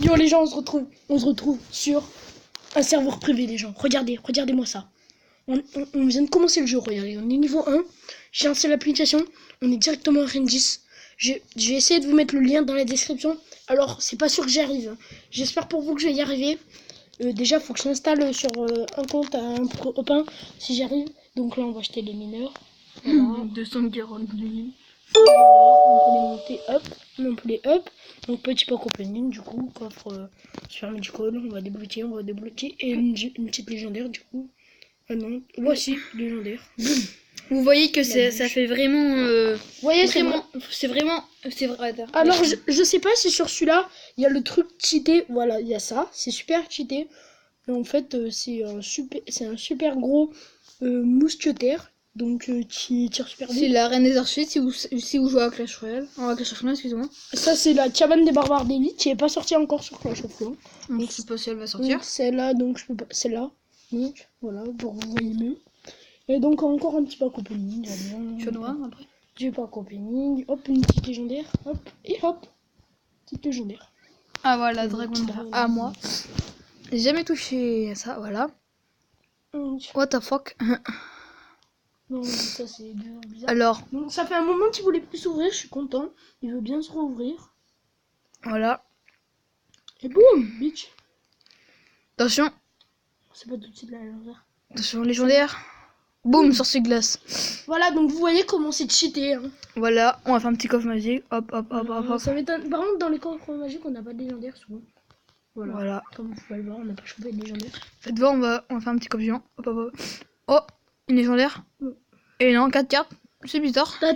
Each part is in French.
Yo les gens, on se retrouve sur un serveur privé les gens. Regardez-moi ça. On vient de commencer le jeu, regardez, on est niveau 1. J'ai lancé l'application, on est directement à Rengis. Je vais essayer de vous mettre le lien dans la description. Alors, c'est pas sûr que j'y arrive. Hein. J'espère pour vous que je vais y arriver. Déjà, faut que je l'installe sur un compte à un copain si j'y arrive. Donc là, on va acheter les mineurs. Voilà. 240 000. On peut les monter up. On peut les up. Donc petit pack opening, du coup, coffre super medical. On va débloquer. Et une petite légendaire, du coup. Ah non, voici, légendaire. Vous voyez que ça fait vraiment... Vous voyez, c'est vraiment... C'est vrai. Alors, je sais pas si sur celui-là, il y a le truc cheaté. Voilà, il y a ça. C'est super cheaté. Mais en fait, c'est un super gros mousquetaire. Donc, qui tire super vite. C'est la reine des archers si vous jouez à Clash Royale. À Clash of Clans, excusez-moi. Ça, c'est la cabane des barbares d'élite qui est pas sortie encore sur Clash of Clans. Donc, je sais pas si elle va sortir. Donc, celle-là, donc je peux pas. Celle-là. Donc, voilà, pour vous voyez mieux. Et donc, encore un petit pack opening. Tu vas voir après. Du pack opening. Hop, une petite légendaire. Hop, et hop. Petite légendaire. Ah voilà, Dragon Ball. Ah, moi. J'ai jamais touché à ça, voilà. What the fuck. Non, ça c'est bizarre. Alors, donc ça fait un moment qu'il voulait plus s'ouvrir, je suis content. Il veut bien se rouvrir. voilà. Et boum, bitch. Attention. C'est pas tout de suite la légendaire. Attention, légendaire. Boum, sorcier glace. Voilà, donc vous voyez comment c'est cheaté. Hein. Voilà, on va faire un petit coffre magique. Hop, hop, hop, hop, hop. Ça m'étonne. Par contre, dans les coffres magiques, on n'a pas de légendaire souvent. Voilà. Comme vous pouvez le voir, on n'a pas chopé de légendaire. Faites voir, on va faire un petit coffre géant. Hop, hop, hop. Oh, une légendaire. Et non, 4 cartes. C'est bizarre. T'as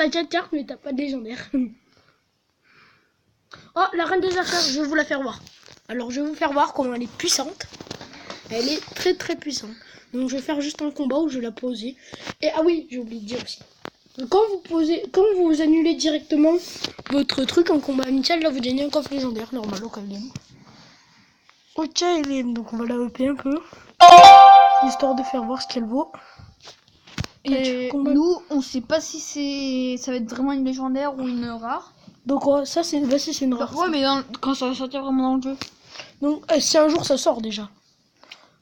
4 cartes, mais t'as pas de légendaire. Oh, la reine des affaires, je vais vous la faire voir. Alors, je vais vous faire voir comment elle est puissante. Elle est très très puissante. Donc, je vais faire juste un combat où je vais la poser. Et ah oui, j'ai oublié de dire aussi. Quand vous annulez directement votre truc en combat amical, là, vous gagnez un coffre légendaire normal au Kalium. Ok, donc on va la upper un peu. Histoire de faire voir ce qu'elle vaut. Et nous, on sait pas si ça va être vraiment une légendaire ou une rare. Donc ça c'est une rare. Ouais, mais quand ça va sortir vraiment dans le jeu. Donc si un jour ça sort déjà.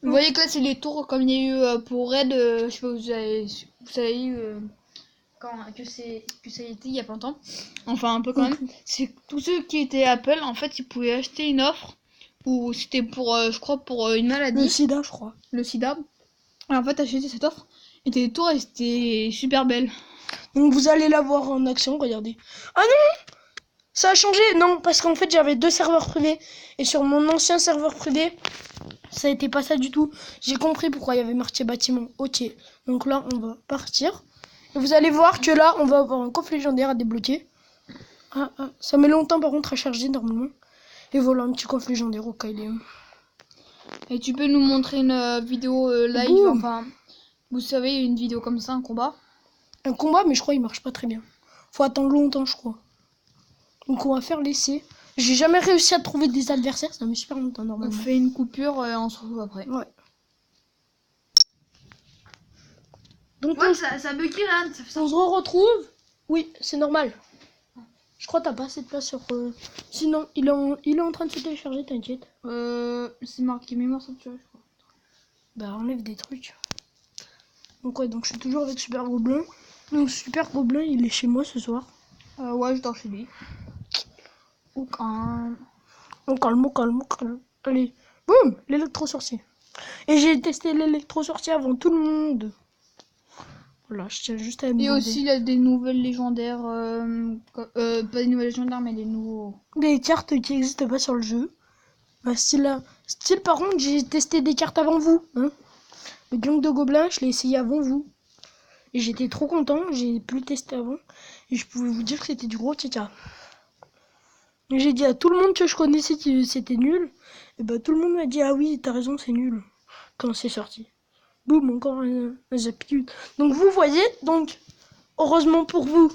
Vous voyez que là c'est les tours comme il y a eu pour Red, je sais pas vous avez eu que ça a été il y a pas longtemps. Enfin un peu quand même. C'est tous ceux qui étaient Apple, en fait, ils pouvaient acheter une offre ou c'était pour je crois pour une maladie. Le sida, je crois. Le sida. Et en fait, acheter cette offre et les tours elles étaient super belles. Donc vous allez la voir en action, regardez. Ah non, ça a changé. Non, parce qu'en fait j'avais 2 serveurs privés et sur mon ancien serveur privé, ça n'était pas ça du tout. J'ai compris pourquoi il y avait marqué bâtiment. Ok, donc là on va partir. Et vous allez voir que là on va avoir un coffre légendaire à débloquer. Ça met longtemps par contre à charger normalement. Et voilà un petit coffre légendaire au Kalium. Et tu peux nous montrer une vidéo live, Boum. enfin, vous savez, une vidéo comme ça, un combat. Un combat, mais je crois qu'il marche pas très bien. Faut attendre longtemps, je crois. Donc on va faire l'essai. J'ai jamais réussi à trouver des adversaires, ça met super longtemps On normalement. fait une coupure et on se retrouve après. Ouais. Donc ça bug Iran, ça fait ça. on se retrouve. Oui, c'est normal. Je crois que t'as pas assez de place sur... Sinon, il est en train de se télécharger, t'inquiète. C'est marqué mémoire saturée, je crois. Bah enlève des trucs. Donc ouais, donc je suis toujours avec Super Gobelin. Donc Super Gobelin, il est chez moi ce soir. Ouais, je dors chez lui. On calme. Allez, boum, l'électro-sorcier. Et j'ai testé l'électro-sorcier avant tout le monde. Voilà, je tiens juste à Et demander. aussi, il y a des nouvelles légendaires. Pas des nouvelles légendaires, mais des nouveaux. Des cartes qui n'existent pas sur le jeu. Bah, style, par contre, j'ai testé des cartes avant vous. Hein. Le gang de gobelins, je l'ai essayé avant vous. Et j'étais trop content, j'ai pu le tester avant. Et je pouvais vous dire que c'était du gros caca. Et j'ai dit à tout le monde que je connaissais que c'était nul. Et bah tout le monde m'a dit ah oui, t'as raison, c'est nul. Quand c'est sorti. Boum, encore un zapitude. Donc vous voyez, donc heureusement pour vous,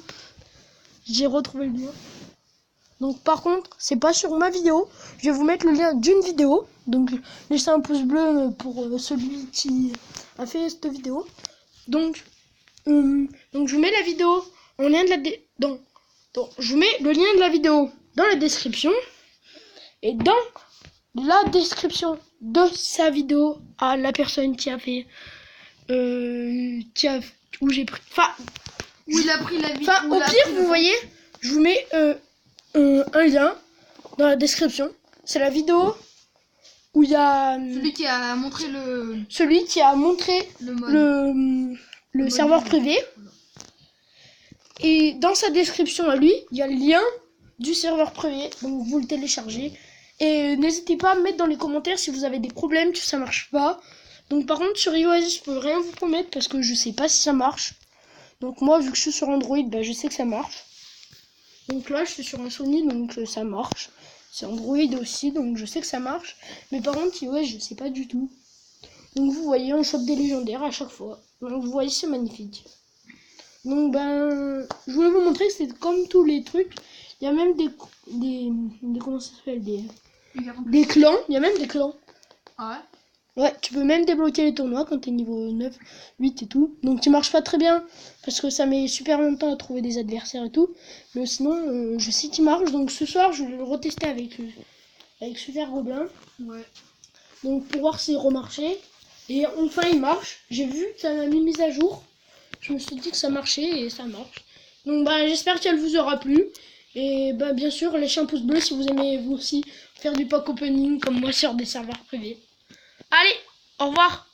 j'ai retrouvé le lien. Donc par contre, c'est pas sur ma vidéo. Je vais vous mettre le lien d'une vidéo. Donc laissez un pouce bleu pour celui qui a fait cette vidéo. Donc je vous mets la vidéo en lien de la je vous mets le lien de la vidéo dans la description. Et dans la description de sa vidéo à la personne qui a fait où j'ai pris Où il a pris la vidéo. au pire vous voyez je vous mets un lien dans la description. C'est la vidéo où il y a Celui qui a montré le mode. le serveur privé. Et dans sa description à lui, il y a le lien du serveur privé, donc vous le téléchargez. Et n'hésitez pas à me mettre dans les commentaires si vous avez des problèmes, que ça marche pas. Donc par contre sur iOS, je peux rien vous promettre parce que je sais pas si ça marche. Donc moi vu que je suis sur Android, bah, je sais que ça marche. Donc là je suis sur un Sony, donc ça marche. C'est Android aussi, donc je sais que ça marche. Mais par contre iOS, je sais pas du tout. Donc vous voyez, on chope des légendaires à chaque fois. Donc vous voyez, c'est magnifique. Donc ben, je voulais vous montrer que c'est comme tous les trucs. Il y a même des comment ça s'appelle, des clans. Il y a même des clans. Ah Ouais, tu peux même débloquer les tournois quand t'es niveau 9, 8 et tout. Donc tu marches pas très bien parce que ça met super longtemps à trouver des adversaires et tout. Mais sinon, je sais qu'il marche. Donc ce soir, je vais le retester avec Super Gobelin. ouais. Donc pour voir s'il remarchait. Et enfin il marche. J'ai vu que ça m'a mis mise à jour. Je me suis dit que ça marchait et ça marche. Donc bah j'espère qu'elle vous aura plu. Et bah bien sûr lâchez un pouce bleu si vous aimez vous aussi faire du pack opening comme moi sur des serveurs privés. Allez, au revoir.